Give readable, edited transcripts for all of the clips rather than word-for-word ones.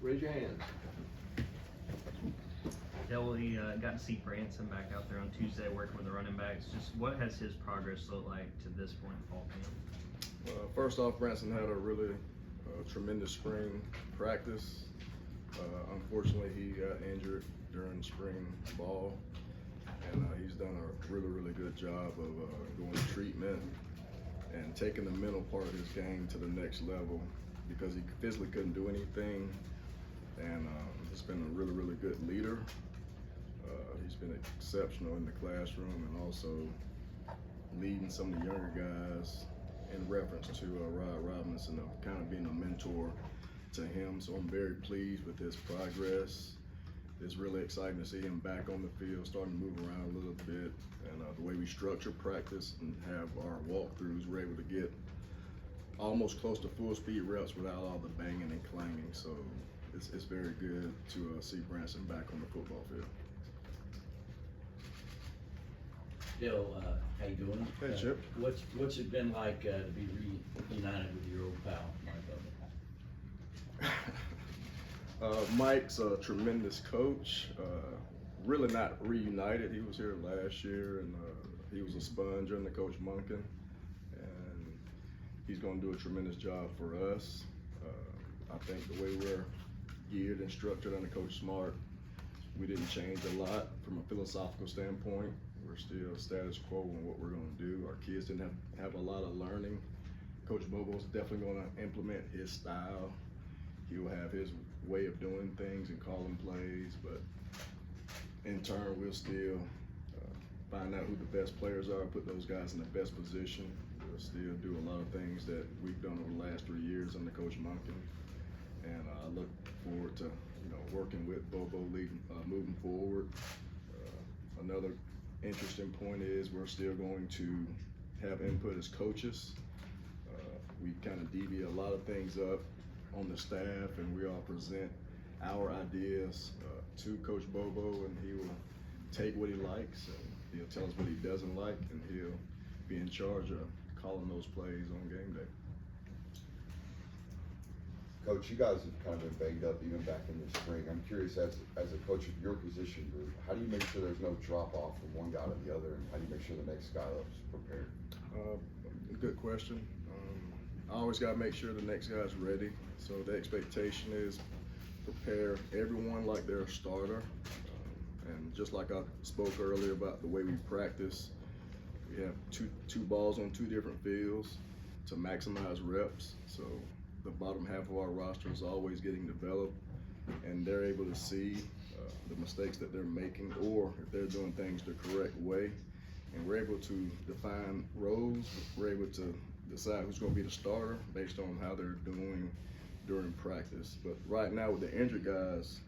raise your hand. Dell, we got to see Branson back out there on Tuesday working with the running backs. Just what has his progress looked like to this point in fall camp? First off, Branson had a really tremendous spring practice. Unfortunately, he got injured during spring ball, and he's done a really good job of going to treatment and taking the mental part of his game to the next level because he physically couldn't do anything, and he's been a really good leader. He's been exceptional in the classroom and also leading some of the younger guys in reference to Roderick Robinson, of kind of being a mentor to him. So I'm very pleased with his progress. It's really exciting to see him back on the field, starting to move around a little bit, and the way we structure practice and have our walkthroughs, we're able to get almost close to full speed reps without all the banging and clanging. So it's very good to see Branson back on the football field. Dell, how you doing? Hey, Chip. What's it been like to be reunited with your old pal, Mike? Mike's a tremendous coach. Really not reunited. He was here last year, and he was a sponge under Coach Monken, and he's going to do a tremendous job for us. I think the way we're geared and structured under Coach Smart, we didn't change a lot from a philosophical standpoint. We're still status quo on what we're going to do. Our kids didn't have a lot of learning. Coach Bobo's definitely going to implement his style. He'll have his way of doing things and calling plays, but in turn, we'll still find out who the best players are, put those guys in the best position. We'll still do a lot of things that we've done over the last 3 years under Coach Monken, and I look forward to working with Bobo moving forward. Another interesting point is we're still going to have input as coaches. We kind of deviate a lot of things up on the staff, and we all present our ideas to Coach Bobo, and he will take what he likes and he'll tell us what he doesn't like, and he'll be in charge of calling those plays on game day. Coach, you guys have kind of been banged up even back in the spring. I'm curious, as a coach of your position group, how do you make sure there's no drop off from one guy to the other, and how do you make sure the next guy up's prepared? Good question. I always got to make sure the next guy's ready. So the expectation is prepare everyone like they're a starter. And just like I spoke earlier about the way we practice, we have two balls on two different fields to maximize reps. So the bottom half of our roster is always getting developed, and they're able to see the mistakes that they're making, or if they're doing things the correct way. And we're able to define roles. We're able to decide who's going to be the starter based on how they're doing during practice. But right now with the injured guys,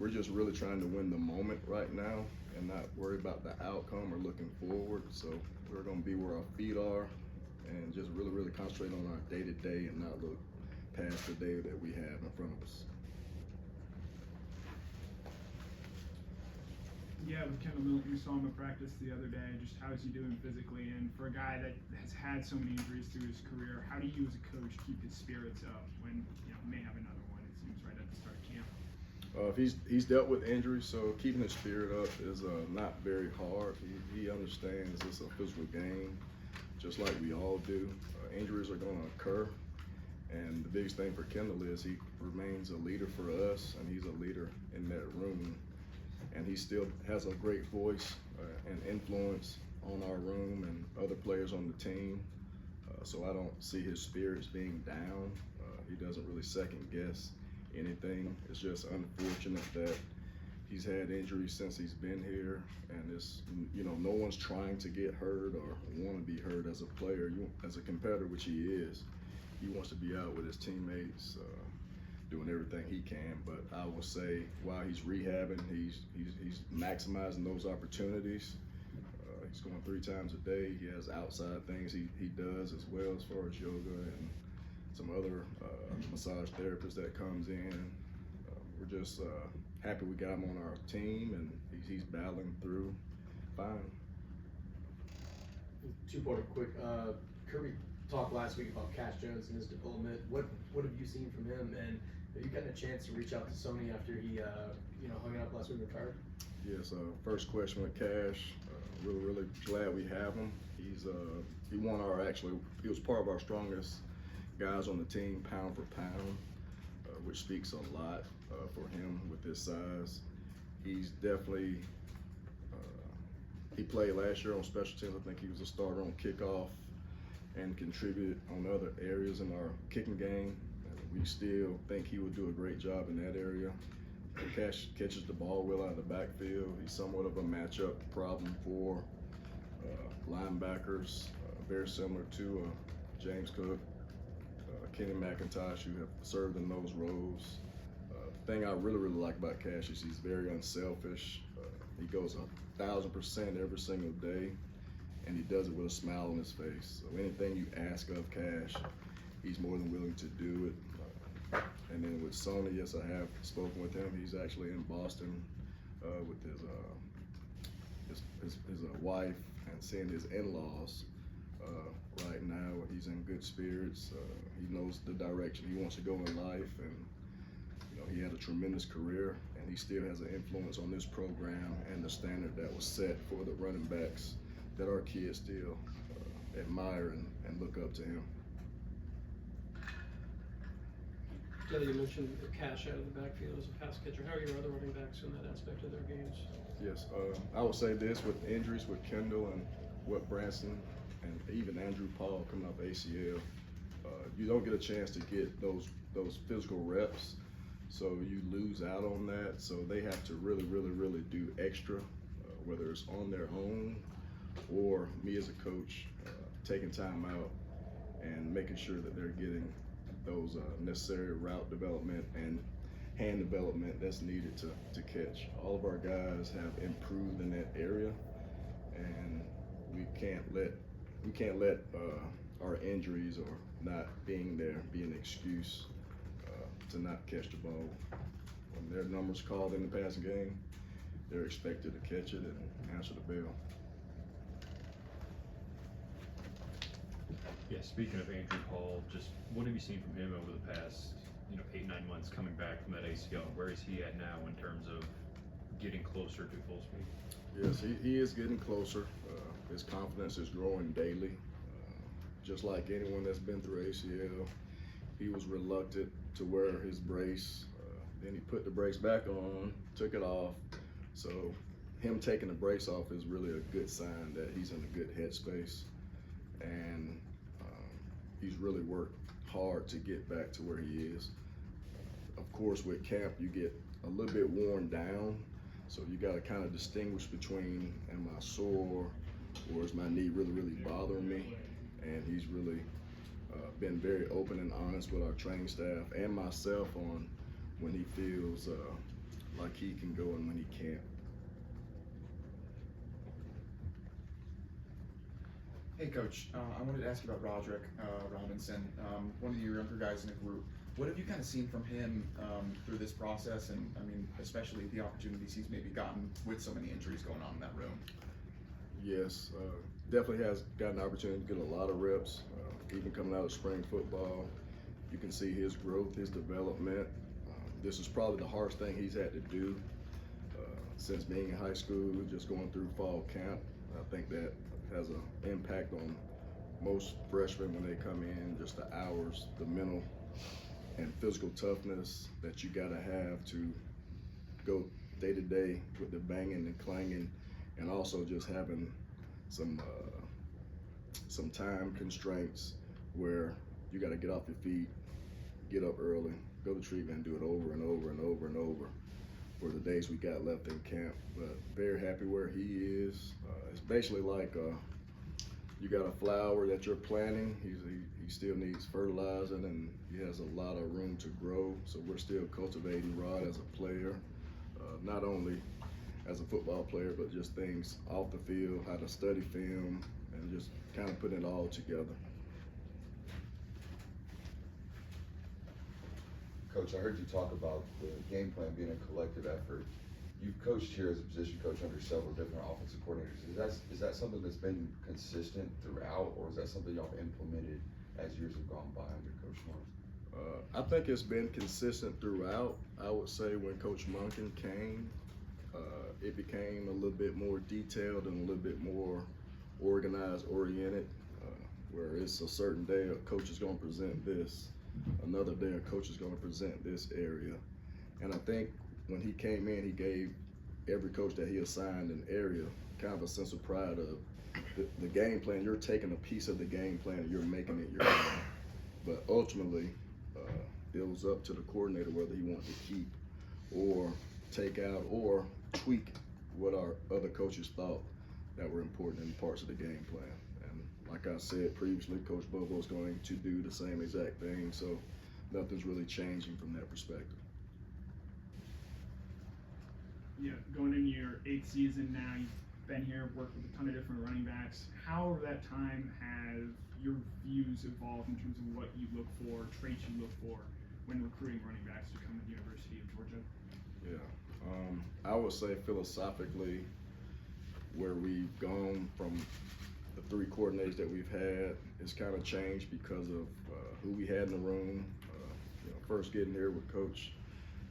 we're just really trying to win the moment right now and not worry about the outcome or looking forward. So we're going to be where our feet are and just really concentrate on our day-to-day and not look past the day that we have in front of us. Yeah, with Kendall Milton, we saw him at practice the other day. Just how is he doing physically? And for a guy that has had so many injuries through his career, how do you as a coach keep his spirits up when may have another one? It seems right at the start of camp. He's dealt with injuries, so keeping his spirit up is not very hard. He understands it's a physical game, just like we all do. Injuries are going to occur, and the biggest thing for Kendall is he remains a leader for us, and he's a leader in that room. And he still has a great voice and influence on our room and other players on the team. So I don't see his spirits being down. He doesn't really second guess anything. It's just unfortunate that he's had injuries since he's been here, and it's, no one's trying to get hurt or want to be hurt as a player. As a competitor, which he is, he wants to be out with his teammates, doing everything he can. But I will say, while he's rehabbing, he's maximizing those opportunities. He's going 3 times a day. He has outside things he does as well, as far as yoga and some other massage therapists that comes in. We're just happy we got him on our team, and he's battling through fine. Two-parter quick. Kirby talked last week about Cash Jones and his development. What have you seen from him, and Have you gotten a chance to reach out to Sony after he, hung it up last week with Card? Yes, first question with Cash. Really glad we have him. He was part of our strongest guys on the team, pound for pound, which speaks a lot for him with his size. He's definitely, he played last year on special teams. I think he was a starter on kickoff and contributed on other areas in our kicking game. We still think he would do a great job in that area. Cash catches the ball well out of the backfield. He's somewhat of a matchup problem for linebackers, very similar to James Cook, Kenny McIntosh, who have served in those roles. The thing I really like about Cash is he's very unselfish. He goes 1,000% every single day, and he does it with a smile on his face. So anything you ask of Cash, he's more than willing to do it. And then with Sony, yes, I have spoken with him. He's actually in Boston with his wife and seeing his in-laws right now. He's in good spirits. He knows the direction he wants to go in life, and he had a tremendous career, and he still has an influence on this program and the standard that was set for the running backs that our kids still admire and look up to him. Kelly, you mentioned Cash out of the backfield as a pass catcher. How are your other running backs in that aspect of their games? Yes, I would say this with injuries with Kendall and what Branson and even Andrew Paul coming off ACL, you don't get a chance to get those physical reps, so you lose out on that. So they have to really do extra, whether it's on their own or me as a coach taking time out and making sure that they're getting those necessary route development and hand development that's needed to catch. All of our guys have improved in that area, and we can't let our injuries or not being there be an excuse to not catch the ball. When their numbers called in the passing game, they're expected to catch it and answer the bell. Yeah, speaking of Andrew Paul, just what have you seen from him over the past, 8-9 months coming back from that ACL? Where is he at now in terms of getting closer to full speed? Yes, he is getting closer. His confidence is growing daily. Just like anyone that's been through ACL, he was reluctant to wear his brace. Then he put the brace back on, took it off. So him taking the brace off is really a good sign that he's in a good headspace. And he's really worked hard to get back to where he is. Of course, with camp, you get a little bit worn down, so you got to kind of distinguish between, am I sore, or is my knee really bothering me? And he's really been very open and honest with our training staff and myself on when he feels like he can go and when he can't. Hey Coach, I wanted to ask you about Roderick Robinson, one of your younger guys in the group. What have you kind of seen from him through this process, and especially the opportunities he's maybe gotten with so many injuries going on in that room? Yes, definitely has gotten an opportunity to get a lot of reps, even coming out of spring football. You can see his growth, his development. This is probably the hardest thing he's had to do since being in high school, just going through fall camp. I think that has an impact on most freshmen when they come in, just the hours, the mental and physical toughness that you gotta have to go day to day with the banging and clanging, and also just having some time constraints where you gotta get off your feet, get up early, go to treatment, and do it over and over for the days we got left in camp. But very happy where he is. It's basically like you got a flower that you're planting. He still needs fertilizing, and he has a lot of room to grow. So we're still cultivating Rod as a player, not only as a football player, but just things off the field, how to study film, and just kind of putting it all together. Coach, I heard you talk about the game plan being a collective effort. You've coached here as a position coach under several different offensive coordinators. Is that something that's been consistent throughout, or is that something y'all implemented as years have gone by under Coach Mark? I think it's been consistent throughout. I would say when Coach Monken came, it became a little bit more detailed and a little bit more organized, oriented, where it's a certain day a coach is going to present this, another day a coach is going to present this area. And I think when he came in, he gave every coach that he assigned an area kind of a sense of pride of the game plan. You're taking a piece of the game plan and you're making it your own. But ultimately, it was up to the coordinator whether he wanted to keep or take out or tweak what our other coaches thought that were important in parts of the game plan. And like I said previously, Coach Bobo is going to do the same exact thing, so nothing's really changing from that perspective. Yeah, going into your 8th season now, you've been here, worked with a ton of different running backs. How over that time have your views evolved in terms of what you look for, traits you look for when recruiting running backs to come to the University of Georgia? Yeah, I would say philosophically, where we've gone from the 3 coordinators that we've had, it's kind of changed because of who we had in the room. First getting here with Coach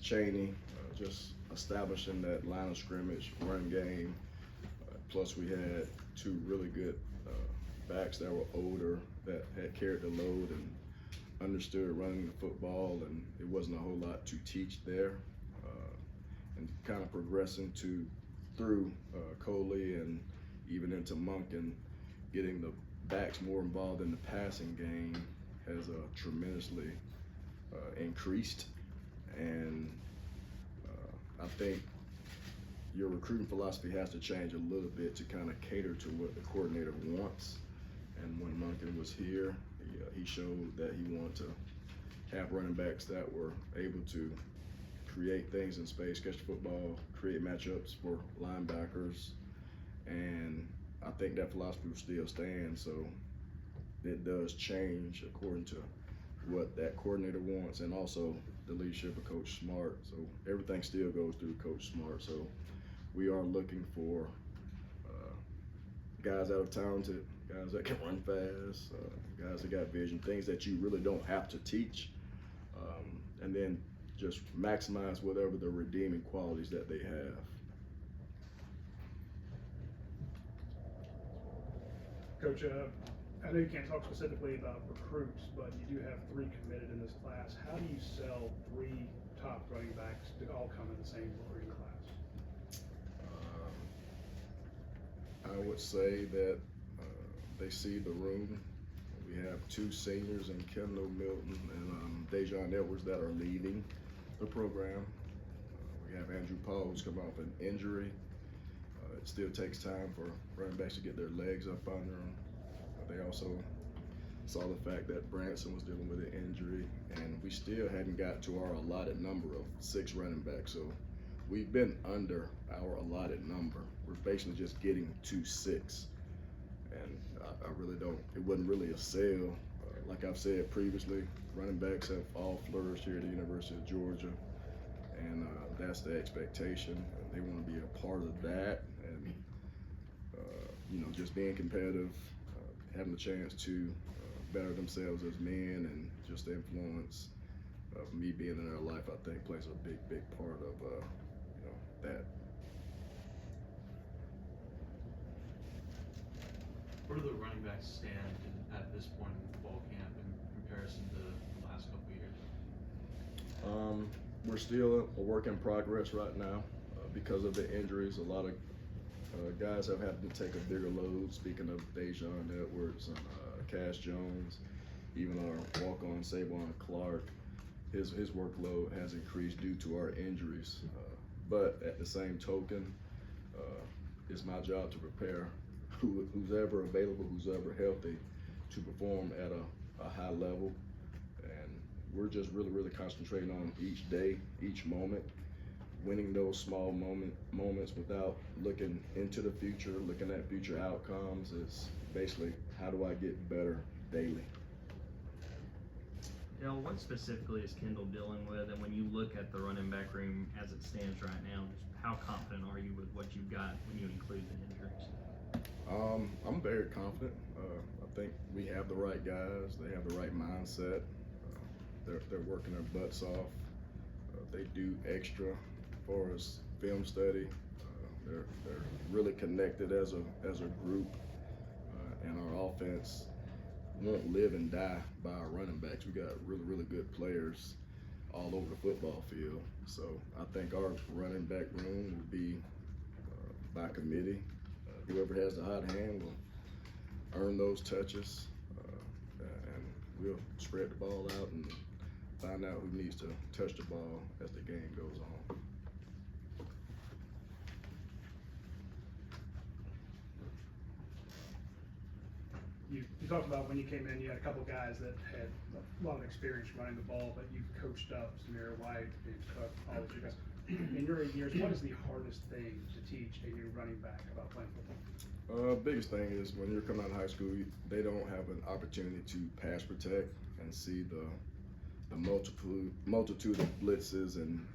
Chaney, just establishing that line of scrimmage, run game. Plus we had 2 really good backs that were older, that had carried the load and understood running the football, and it wasn't a whole lot to teach there. And kind of progressing through Coley and even into Monken, getting the backs more involved in the passing game has tremendously increased. And I think your recruiting philosophy has to change a little bit to kind of cater to what the coordinator wants. And when Monken was here, he showed that he wanted to have running backs that were able to create things in space, catch the football, create matchups for linebackers. And I think that philosophy will still stand, so it does change according to what that coordinator wants and also the leadership of Coach Smart. So everything still goes through Coach Smart. So we are looking for guys that are talented, guys that can run fast, guys that got vision, things that you really don't have to teach, and then just maximize whatever the redeeming qualities that they have. Coach, I know you can't talk specifically about recruits, but you do have 3 committed in this class. How do you sell 3 top running backs to all come in the same recruiting class? I would say that they see the room. We have 2 seniors in Kendall Milton and Dejon Edwards that are leaving the program. We have Andrew Paul who's come off an injury. It still takes time for running backs to get their legs up under them. They also saw the fact that Branson was dealing with an injury, and we still hadn't got to our allotted number of 6 running backs. So we've been under our allotted number. We're basically just getting to 6. And I really don't, it wasn't really a sale. Like I've said previously, running backs have all flourished here at the University of Georgia, and that's the expectation. They want to be a part of that, and just being competitive, having the chance to better themselves as men, and just the influence of me being in their life, I think plays a big part of that. Where do the running backs stand at this point in fall camp in comparison to the last couple of years? We're still a work in progress right now because of the injuries. A lot of guys have had to take a bigger load. Speaking of Dejon Edwards and Cash Jones, even our walk-on Savon Clark, his workload has increased due to our injuries. But at the same token, it's my job to prepare who's ever available, who's ever healthy, to perform at a high level. And we're just really concentrating on each day, each moment, winning those small moments without looking into the future, looking at future outcomes. Is basically, how do I get better daily? What specifically is Kendall dealing with? And when you look at the running back room as it stands right now, just how confident are you with what you've got when you include the injuries? I'm very confident. I think we have the right guys. They have the right mindset. they're working their butts off. They do extra for us film study. They're really connected as a group, and our offense won't live and die by our running backs. We got really good players all over the football field. So I think our running back room will be by committee. Whoever has the hot hand will earn those touches, and we'll spread the ball out and find out who needs to touch the ball as the game goes on. You talked about when you came in, you had a couple guys that had a lot of experience running the ball, but you coached up Samir White, James Cook, all of you guys. In your 8 years, what is the hardest thing to teach a new running back about playing football? Biggest thing is when you're coming out of high school, they don't have an opportunity to pass protect and see the multitude of blitzes and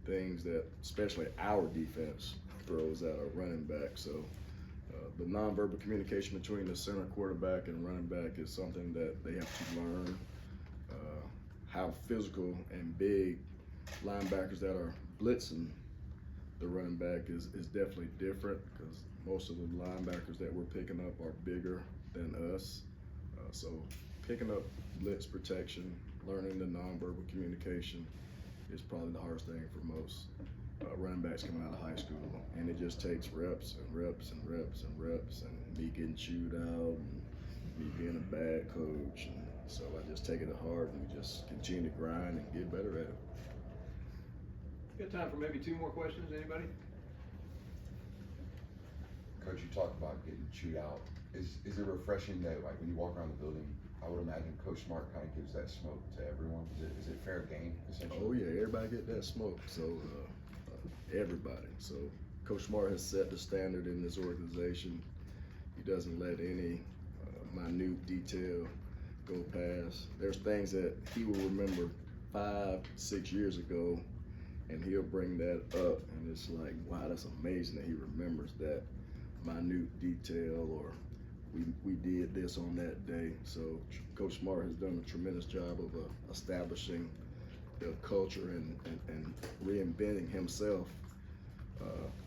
things that especially our defense throws at a running back. So the nonverbal communication between the center quarterback and running back is something that they have to learn. How physical and big linebackers that are blitzing the running back is definitely different, because most of the linebackers that we're picking up are bigger than us. So picking up blitz protection, learning the nonverbal communication is probably the hardest thing for most running backs coming out of high school. And it just takes reps and reps and reps and reps, and me getting chewed out and me being a bad coach. And so I just take it to heart and we just continue to grind and get better at it. Got time for maybe 2 more questions, anybody? Coach, you talked about getting chewed out. Is it refreshing that, like, when you walk around the building, I would imagine Coach Smart kind of gives that smoke to everyone? Is it fair game, essentially? Oh yeah, everybody get that smoke. So everybody. So Coach Smart has set the standard in this organization. He doesn't let any minute detail go past. There's things that he will remember 5-6 years ago, and he'll bring that up, and it's like, wow, that's amazing that he remembers that minute detail, or we did this on that day. So Coach Smart has done a tremendous job of establishing the culture and reinventing himself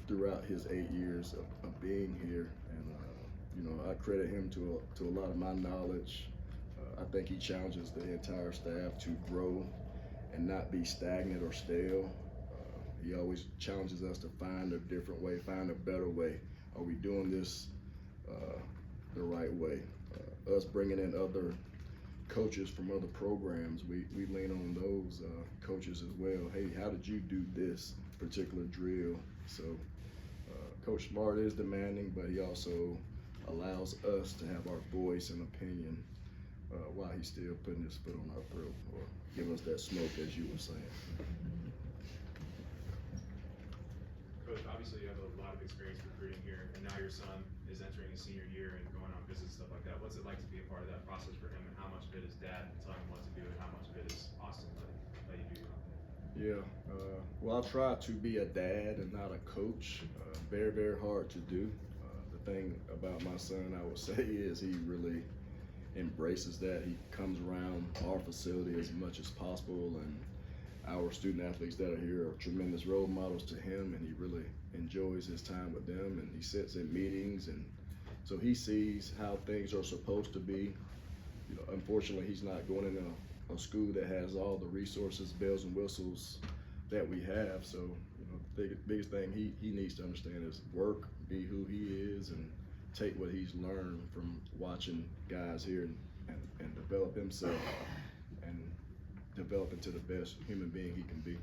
throughout his 8 years of being here. And I credit him to a lot of my knowledge. I think he challenges the entire staff to grow and not be stagnant or stale. He always challenges us to find a different way, find a better way. Are we doing this the right way? Us bringing in other coaches from other programs, we lean on those coaches as well. Hey, how did you do this particular drill? So Coach Smart is demanding, but he also allows us to have our voice and opinion while he's still putting his foot on our throat, or giving us that smoke, as you were saying. Coach, obviously you have a lot of experience recruiting here, and now your son is entering his senior year and going on visits, stuff like that. What's it like to be a part of that process for him, and how much of it is dad telling him what to do, and how much of it is Austin letting you do? Yeah, well, I try to be a dad and not a coach. Very hard to do. The thing about my son, I would say, is he really embraces that. He comes around our facility as much as possible, and our student athletes that are here are tremendous role models to him, and he really enjoys his time with them, and he sits in meetings, and so he sees how things are supposed to be. Unfortunately, he's not going in a school that has all the resources, bells and whistles that we have. So the biggest thing he needs to understand is work, be who he is, and take what he's learned from watching guys here and develop himself and develop into the best human being he can be.